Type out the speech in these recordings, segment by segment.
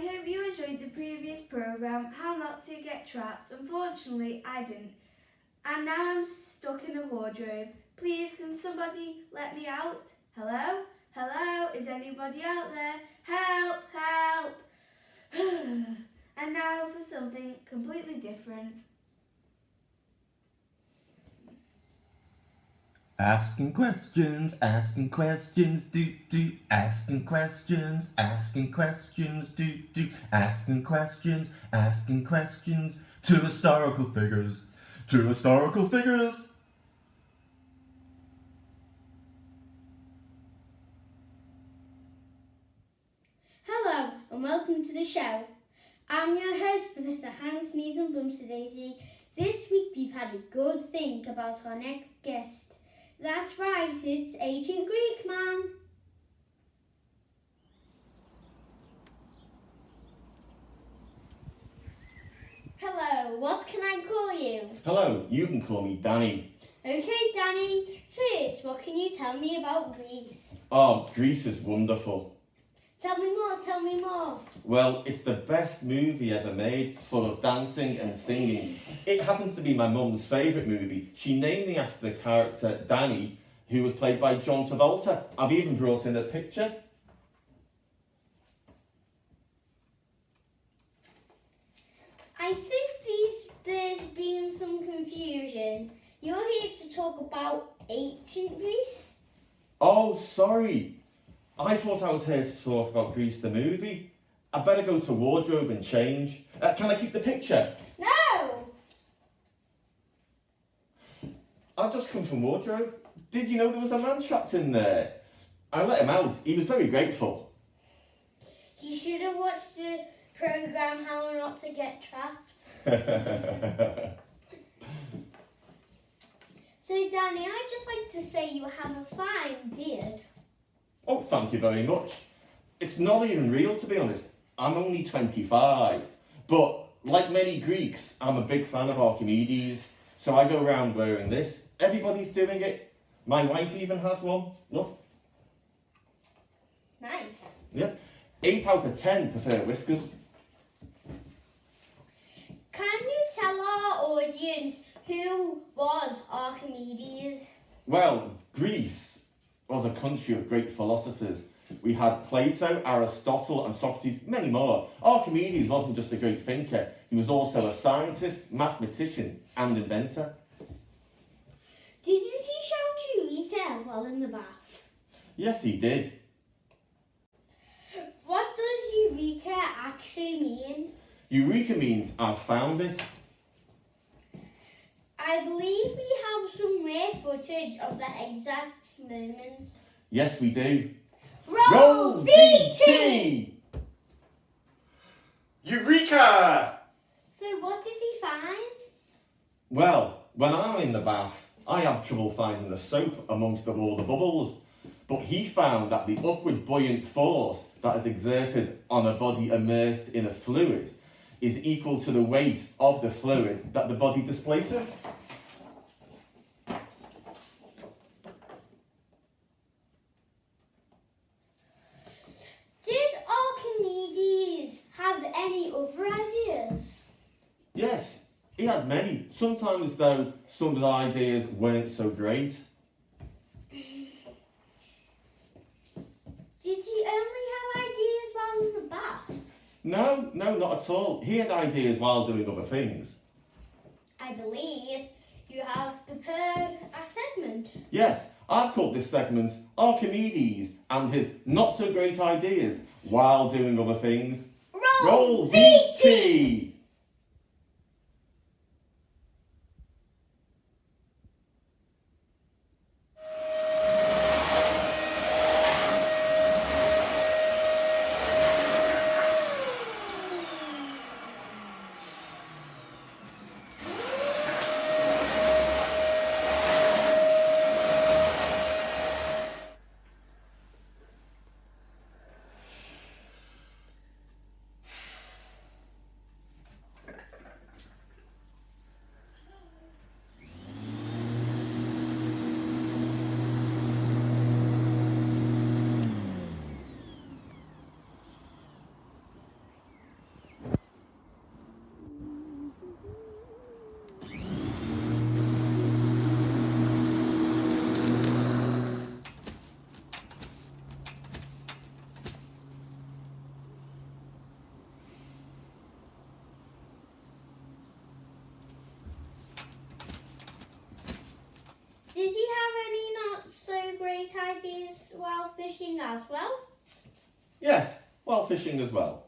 hope you enjoyed the previous programme, How Not to Get Trapped. Unfortunately, I didn't. And now I'm stuck in a wardrobe. Please, can somebody let me out? Hello? Hello? Is anybody out there? Help! Help! And now for something completely different. Asking questions, do, asking questions, do, asking questions, do, asking questions, to historical figures. Hello and welcome to the show. I'm your host, Professor Hans Sneeze and Bumster Daisy. This week we've had a good think about our next guest. That's right, it's Ancient Greek Man. Hello, what can I call you? Hello, you can call me Danny. Okay, Danny. First, what can you tell me about Greece? Oh, Greece is wonderful. Tell me more. Well, it's the best movie ever made, full of dancing and singing. It happens to be my mum's favourite movie. She named me after the character Danny, who was played by John Travolta. I've even brought in a picture. I think there's been some confusion. You're here to talk about ancient Greece? Oh, sorry. I thought I was here to talk about Grease the movie. I better go to wardrobe and change. Can I keep the picture? No! I've just come from wardrobe. Did you know there was a man trapped in there? I let him out. He was very grateful. You should have watched the programme How Not to Get Trapped. So Danny, I'd just like to say you have a fine beard. Oh, thank you very much. It's not even real, to be honest. I'm only 25. But like many Greeks, I'm a big fan of Archimedes. So I go around wearing this. Everybody's doing it. My wife even has one. Look. Nice. Yeah. 8 out of 10 prefer whiskers. Can you tell our audience who was Archimedes? Well, Greece was a country of great philosophers. We had Plato, Aristotle and Socrates, many more. Archimedes wasn't just a great thinker, he was also a scientist, mathematician and inventor. Didn't he shout Eureka while in the bath? Yes, he did. What does Eureka actually mean? Eureka means I've found it. I believe we have some rare footage of that exact moment. Yes, we do. Roll VT! Eureka! So what did he find? Well, when I'm in the bath, I have trouble finding the soap amongst all the bubbles. But he found that the upward buoyant force that is exerted on a body immersed in a fluid is equal to the weight of the fluid that the body displaces. Did Archimedes have any other ideas? Yes, he had many. Sometimes, though, some of his ideas weren't so great. Did he only have ideas while in the bath? No, not at all. He had ideas while doing other things. I believe you have prepared a segment. Yes, I've called this segment Archimedes and his not-so-great ideas while doing other things. Roll VT! great ideas while fishing as well? Yes, while fishing as well.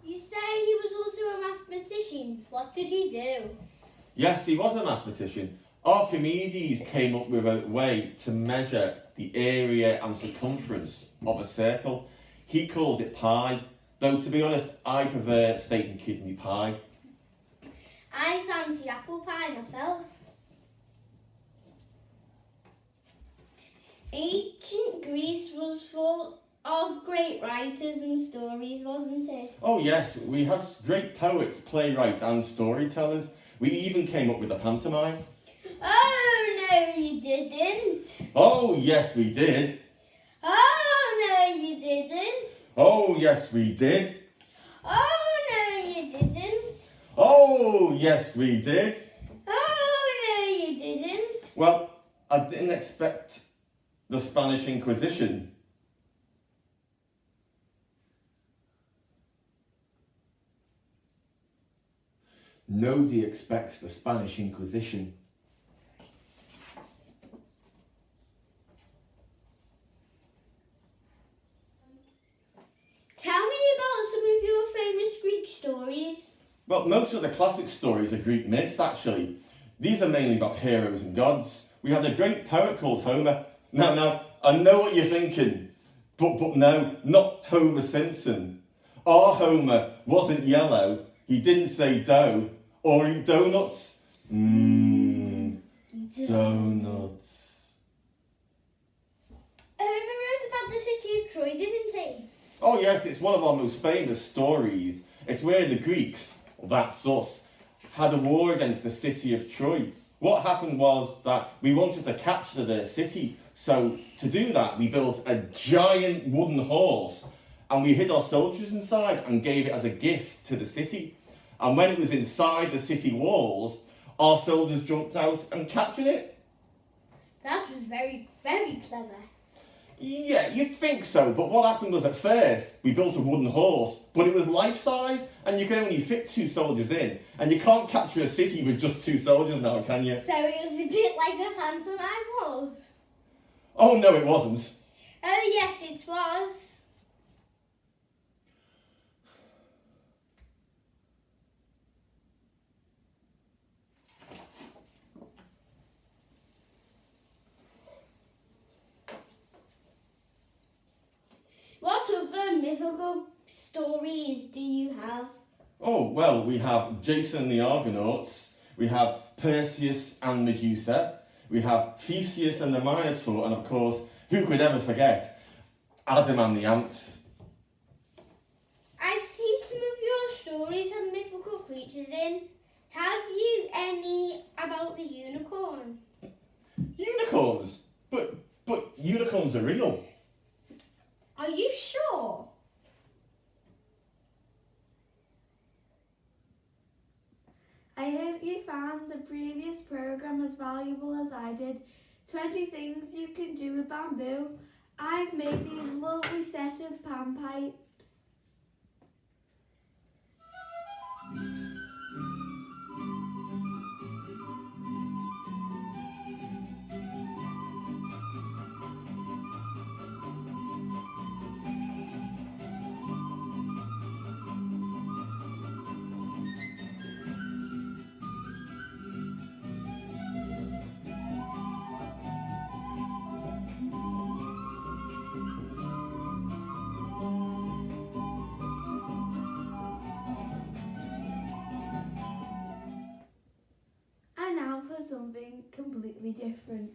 You say he was also a mathematician. What did he do? Yes, he was a mathematician. Archimedes came up with a way to measure the area and circumference of a circle. He called it pi, though to be honest, I prefer steak and kidney pie. I fancy apple pie myself. Ancient Greece was full of great writers and stories, wasn't it? Oh yes, we had great poets, playwrights and storytellers. We even came up with a pantomime. Oh, no, you didn't. Oh yes, we did. Oh, no, you didn't. Oh yes, we did. Oh, no, you didn't. Oh yes, we did. Oh, no, you didn't. Well, I didn't expect the Spanish Inquisition. Nobody expects the Spanish Inquisition. Tell me about some of your famous Greek stories. Well, most of the classic stories are Greek myths, actually. These are mainly about heroes and gods. We have a great poet called Homer. Now, I know what you're thinking, but no, not Homer Simpson. Our Homer wasn't yellow. He didn't say dough or eat donuts. Donuts. Homer wrote about the city of Troy, didn't he? Oh yes, it's one of our most famous stories. It's where the Greeks, that's us, had a war against the city of Troy. What happened was that we wanted to capture their city. So to do that, we built a giant wooden horse and we hid our soldiers inside and gave it as a gift to the city. And when it was inside the city walls, our soldiers jumped out and captured it. That was very, very clever. Yeah, you'd think so, but what happened was at first, we built a wooden horse, but it was life-size, and you can only fit 2 soldiers in, and you can't capture a city with just 2 soldiers now, can you? So it was a bit like a pantomime horse. Oh, no, it wasn't. Oh, yes, it was. What other mythical stories do you have? Oh, well, we have Jason and the Argonauts, we have Perseus and Medusa, we have Theseus and the Minotaur, and of course, who could ever forget, Adam and the ants. I see some of your stories have mythical creatures in. Have you any about the unicorn? Unicorns? But unicorns are real. Are you sure? I hope you found the previous programme as valuable as I did. 20 things you can do with bamboo. I've made these lovely set of panpipes. And now for something completely different.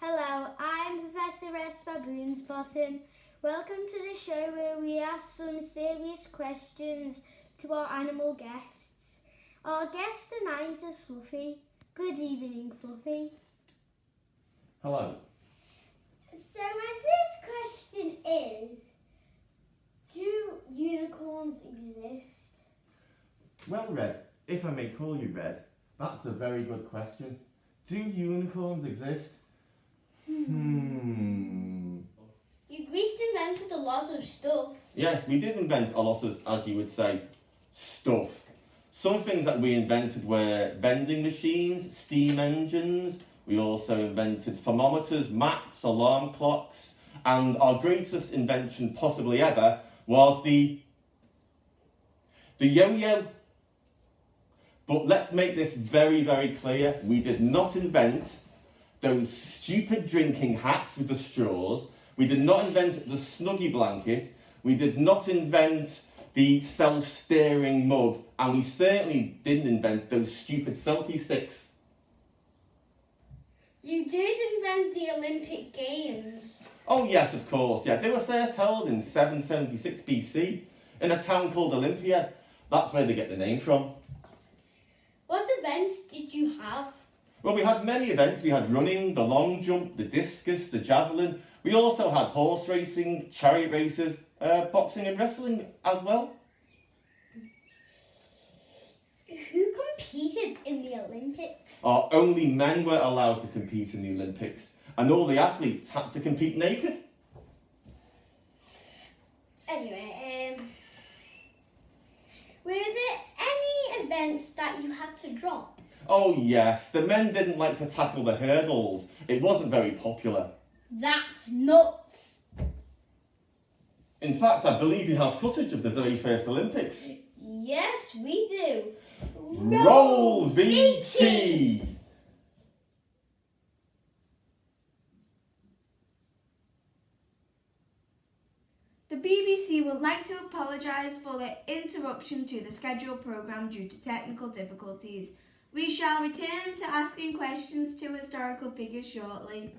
Hello, I'm Professor Red Baboonsbottom. Welcome to the show where we ask some serious questions to our animal guests. Our guest tonight is Fluffy. Good evening, Fluffy. Hello. So my first question is, do unicorns exist? Well, Red, if I may call you Red, that's a very good question. Do unicorns exist? You Greeks invented a lot of stuff. Yes, we did invent a lot of, as you would say, stuff. Some things that we invented were vending machines, steam engines. We also invented thermometers, maps, alarm clocks, and our greatest invention possibly ever was the yo-yo. But let's make this very, very clear. We did not invent those stupid drinking hats with the straws. We did not invent the Snuggie blanket. We did not invent the self-steering mug. And we certainly didn't invent those stupid selfie sticks. You did invent the Olympic Games. Oh yes, of course, yeah. They were first held in 776 BC in a town called Olympia. That's where they get the name from. What events did you have? Well, we had many events. We had running, the long jump, the discus, the javelin. We also had horse racing, chariot races, boxing and wrestling as well. Who competed in the Olympics? Only men were allowed to compete in the Olympics, and all the athletes had to compete naked. Anyway, were there any events that you had to drop? Oh yes, the men didn't like to tackle the hurdles. It wasn't very popular. That's nuts. In fact, I believe you have footage of the very first Olympics. Yes, we do. Roll VT! The BBC would like to apologise for the interruption to the scheduled programme due to technical difficulties. We shall return to asking questions to historical figures shortly.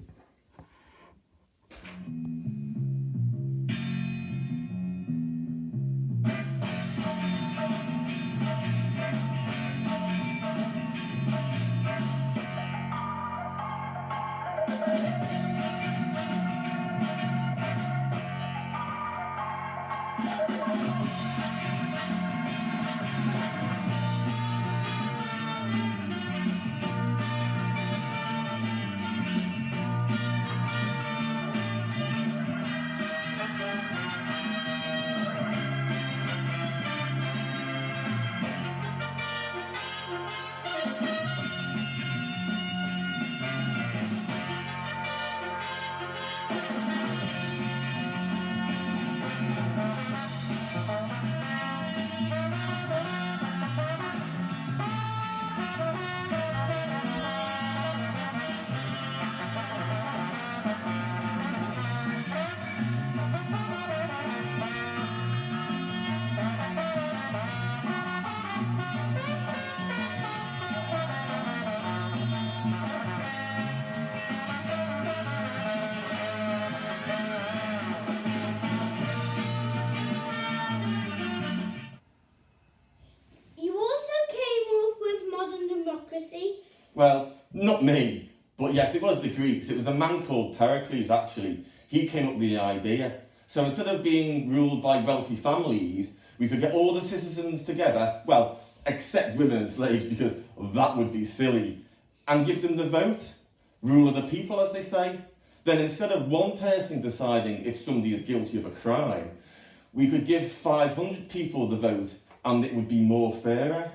Well, not me, but yes, it was the Greeks. It was a man called Pericles, actually. He came up with the idea. So instead of being ruled by wealthy families, we could get all the citizens together, well, except women and slaves, because that would be silly, and give them the vote. Rule of the people, as they say. Then instead of one person deciding if somebody is guilty of a crime, we could give 500 people the vote, and it would be more fairer.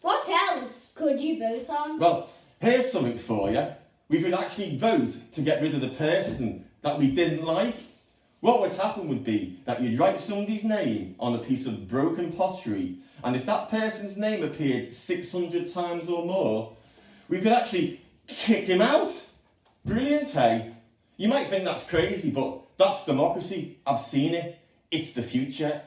What else could you vote on? Well, here's something for you. We could actually vote to get rid of the person that we didn't like. What would happen would be that you'd write somebody's name on a piece of broken pottery, and if that person's name appeared 600 times or more, we could actually kick him out. Brilliant, hey? You might think that's crazy, but that's democracy. I've seen it. It's the future.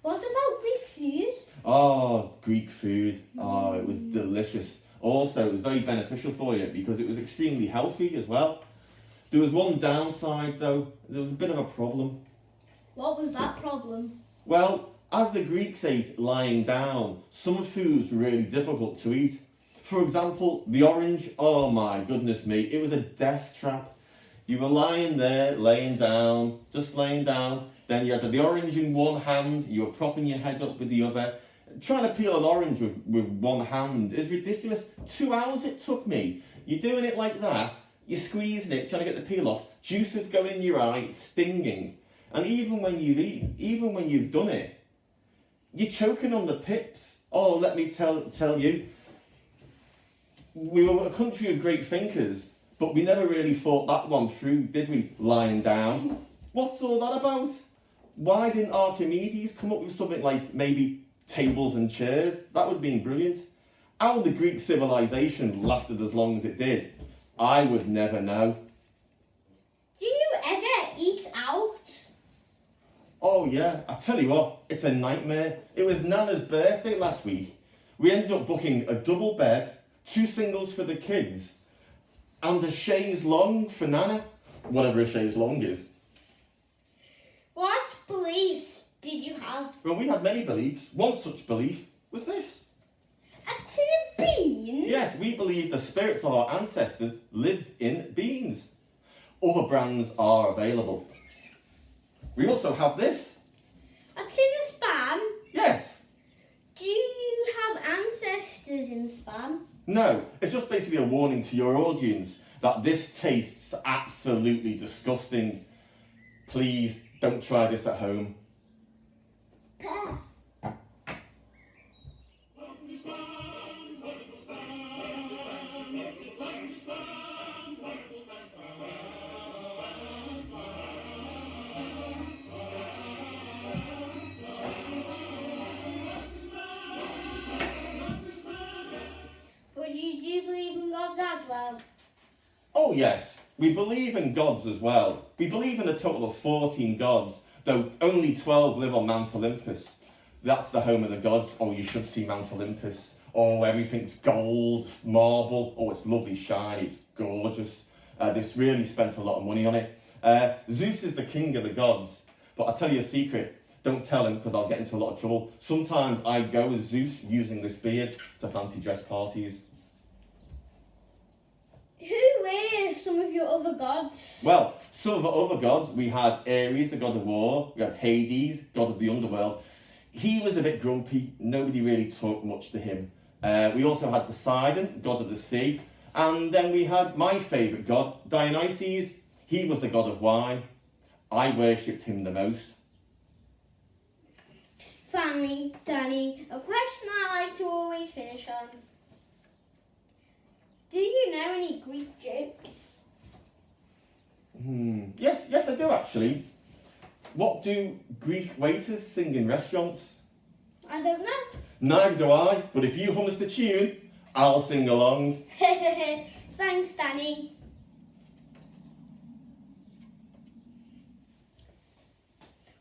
What about Greek food? Oh, Greek food. Oh, it was delicious. Also, it was very beneficial for you because it was extremely healthy as well. There was one downside though. There was a bit of a problem. What was that problem? Well, As the Greeks ate lying down, some foods were really difficult to eat. For example, the orange, oh my goodness me, it was a death trap. You were lying there, laying down, just laying down, then you had the orange in one hand, you were propping your head up with the other. Trying to peel an orange with one hand is ridiculous. 2 hours it took me. You're doing it like that, you're squeezing it, trying to get the peel off, juice is going in your eye, it's stinging. And even when you've done it, you're choking on the pips. Oh, let me tell you, we were a country of great thinkers, but we never really thought that one through, did we? Lying down. What's all that about? Why didn't Archimedes come up with something like maybe tables and chairs? That would have been brilliant. How the Greek civilization lasted as long as it did, I would never know. Do you ever eat out? Oh yeah, I tell you what, it's a nightmare. It was Nana's birthday last week. We ended up booking a double bed, 2 singles for the kids, and a chaise longue for Nana, whatever a chaise longue is. What beliefs did you have? Well, we had many beliefs. One such belief was this. A tin of beans? Yes, we believe the spirits of our ancestors lived in beans. Other brands are available. We also have this. A tin of spam? Yes. Do you have ancestors in spam? No, it's just basically a warning to your audience that this tastes absolutely disgusting. Please don't try this at home. Pear. But you do believe in gods as well? Oh yes, we believe in gods as well. We believe in a total of 14 gods, though only 12 live on Mount Olympus. That's the home of the gods. Oh, you should see Mount Olympus. Oh, everything's gold, marble. Oh, it's lovely, shiny, it's gorgeous. They've really spent a lot of money on it. Zeus is the king of the gods, but I'll tell you a secret. Don't tell him because I'll get into a lot of trouble. Sometimes I go as Zeus using this beard to fancy dress parties. Who were some of your other gods? Well, some of the other gods, we had Ares, the god of war. We had Hades, god of the underworld. He was a bit grumpy. Nobody really talked much to him. We also had Poseidon, god of the sea. And then we had my favourite god, Dionysus. He was the god of wine. I worshipped him the most. Finally, Danny, a question I like to always finish on. Do you know any Greek jokes? Yes, I do actually. What do Greek waiters sing in restaurants? I don't know. Neither do I, but if you hum us the tune, I'll sing along. Thanks, Danny.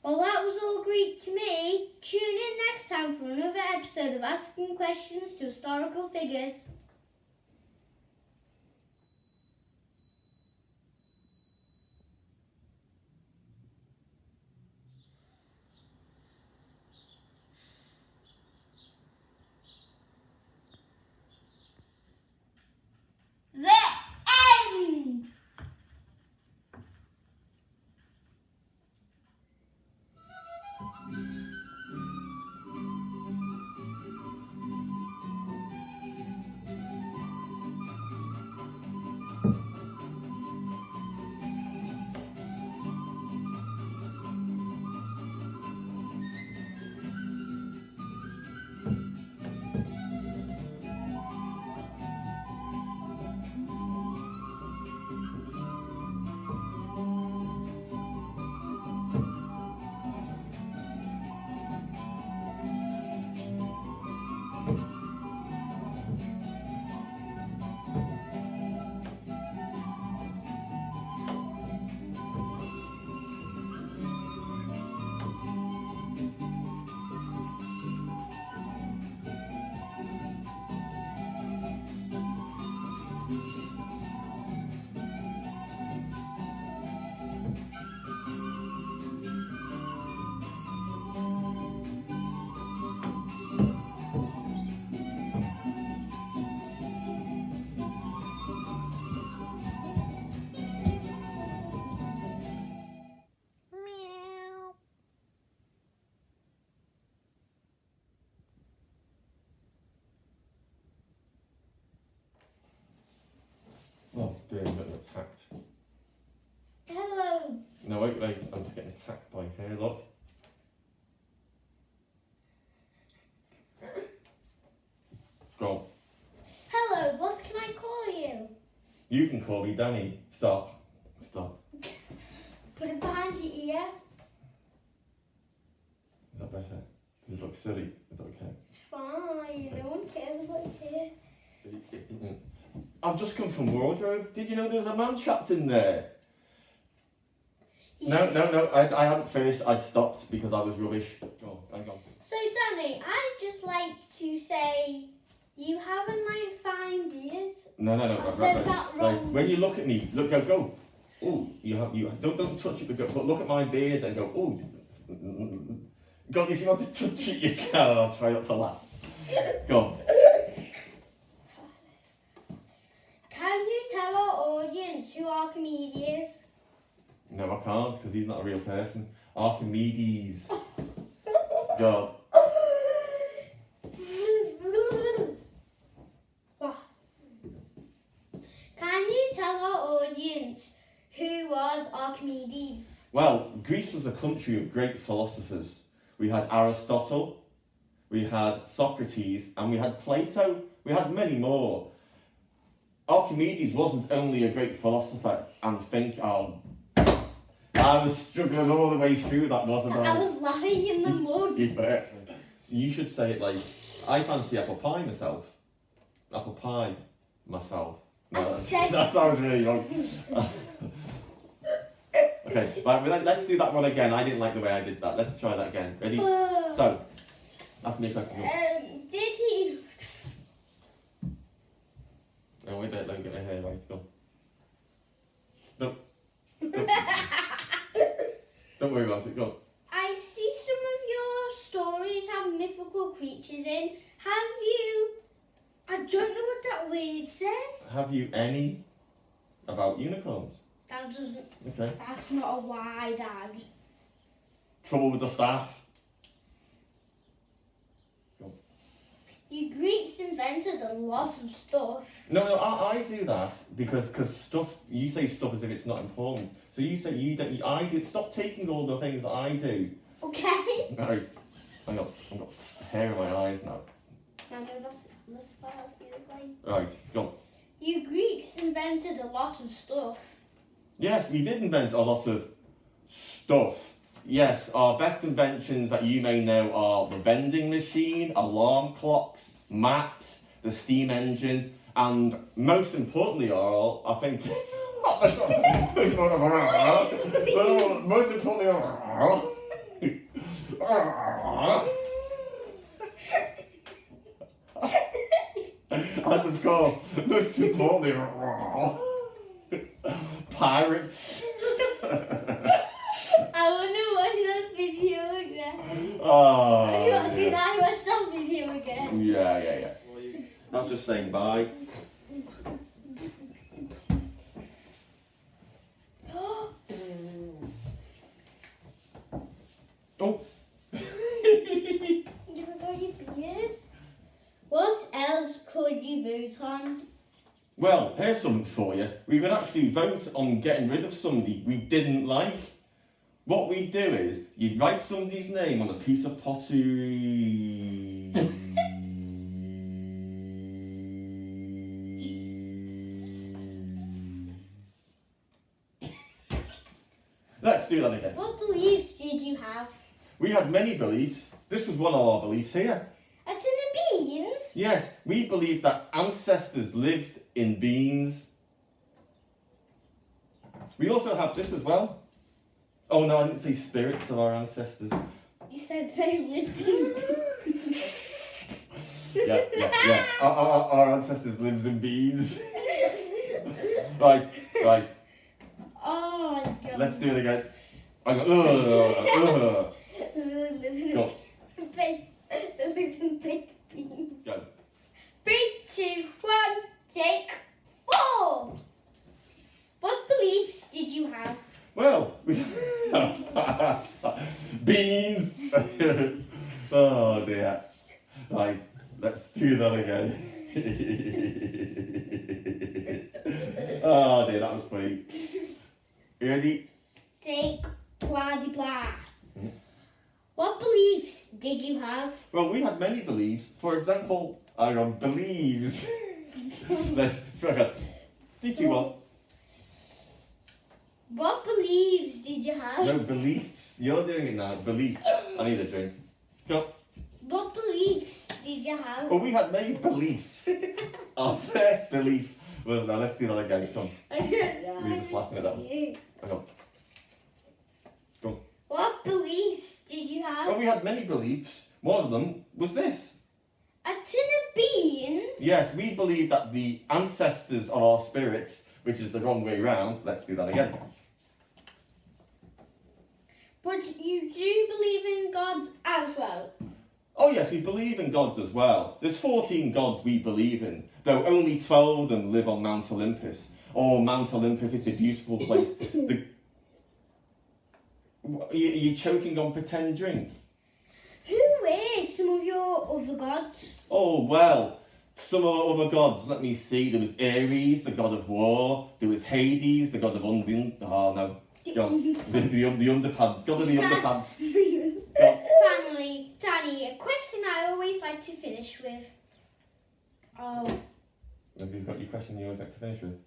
Well, that was all Greek to me. Tune in next time for another episode of Asking Questions to Historical Figures. The end! Oh, dear, I'm getting attacked. Hello. No, wait, I'm just getting attacked by hair, look. Go on. Hello, what can I call you? You can call me Danny. Stop. Put it behind your ear. Is that better? Does it look silly? Is that okay? It's fine, no one cares about your hair. I've just come from wardrobe. Did you know there was a man trapped in there? No, I hadn't finished. I'd stopped because I was rubbish. Oh, hang on. So Danny, I'd just like to say you have a nice fine beard. No. I said that wrong. When you look at me, go. Oh, don't touch it, but look at my beard and go. Oh, go. If you want to touch it, you can. I'll try not to laugh. Go. Can you tell our audience who Archimedes is? No, I can't because he's not a real person. Archimedes. Go. Can you tell our audience who was Archimedes? Well, Greece was a country of great philosophers. We had Aristotle, we had Socrates, and we had Plato. We had many more. Archimedes wasn't only a great philosopher and thinker. I was struggling all the way through that, wasn't I? I was laughing in the mug. Yeah. You should say it like, I fancy apple pie myself. Apple pie myself. No, that sounds really wrong. Okay, right, let's do that one again. I didn't like the way I did that. Let's try that again. Ready? So, ask me a question. Did he... Oh, wait, let me get my hair right. Go. Don't worry about it. Go. I see some of your stories have mythical creatures in. Have you... I don't know what that word says. Have you any about unicorns? That doesn't... Okay. That's not a why, Dad. Trouble with the staff? Go. You Greeks invented a lot of stuff. No, I do that because stuff. You say stuff as if it's not important. So you say you don't. I did. Stop taking all the things that I do. Okay. Right. I've got hair in my eyes now. I know that's what it feels like. Right. Go. You Greeks invented a lot of stuff. Yes, we did invent a lot of stuff. Yes, our best inventions that you may know are the vending machine, alarm clocks, maps, the steam engine, and most importantly, I think, most importantly, and of course, most importantly, pirates. I want to watch that video again. Oh. Can I watch that video again? Yeah. I was just saying bye. Oh. You forgot your beard? What else could you vote on? Well, here's something for you. We could actually vote on getting rid of somebody we didn't like. What we do is, you'd write somebody's name on a piece of pottery. Let's do that again. What beliefs did you have? We had many beliefs. This was one of our beliefs here. It's in the beans? Yes, we believed that ancestors lived in beans. We also have this as well. Oh no, I didn't say spirits of our ancestors. You said they lived in beans. Yeah. Our ancestors lives in beans. Right. Oh my god. Let's do it again. I go. Go. They live in baked beans. Go. 3, 2, 1, take 4. What beliefs did you have? Well, we beans. Oh dear. Right, let's do that again. Oh dear, that was funny. You ready? Take blah de blah. Mhm. What beliefs did you have? Well, we had many beliefs. For example, I got believes. Did you what? What beliefs did you have? No, beliefs. You're doing it now. Beliefs. I need a drink. Go. What beliefs did you have? Well, we had many beliefs. Our first belief was, now let's do that again. Come. I don't know. We were just laughing at that one. Hang on. What beliefs did you Well, have? we had many beliefs. One of them was this. A tin of beans? Yes, we believe that the ancestors of our spirits, which is the wrong way round, let's do that again. But you do believe in gods as well? Oh yes, we believe in gods as well. There's 14 gods we believe in, though only 12 of them live on Mount Olympus. Oh, Mount Olympus, it's a beautiful place. You're choking on pretend drink. Who were some of your other gods? Oh, well, some of our other gods, let me see. There was Ares, the god of war. There was Hades, the god of the underpants. God of the underpants. God. Finally, Danny, a question I always like to finish with. Oh. Have you got your question you always like to finish with?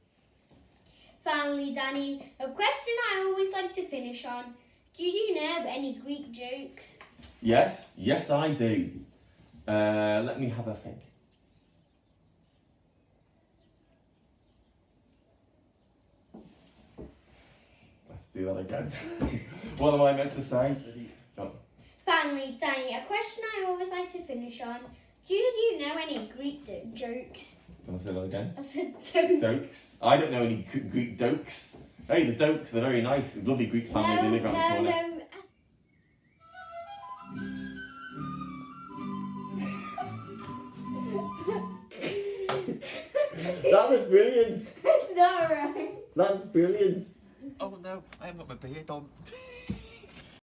Finally, Danny, a question I always like to finish on. Do you know any Greek jokes? Yes, I do. Let me have a think. Let's do that again. What am I meant to say? Go. Finally, Danny, a question I always like to finish on. Do you know any Greek jokes? Can I say that again? I said jokes. Dokes. I don't know any Greek dokes. Hey, the dokes, they're very nice. Lovely Greek family, they live around the corner. That was brilliant. It's not right. That's brilliant. Oh no, I haven't got my beard on.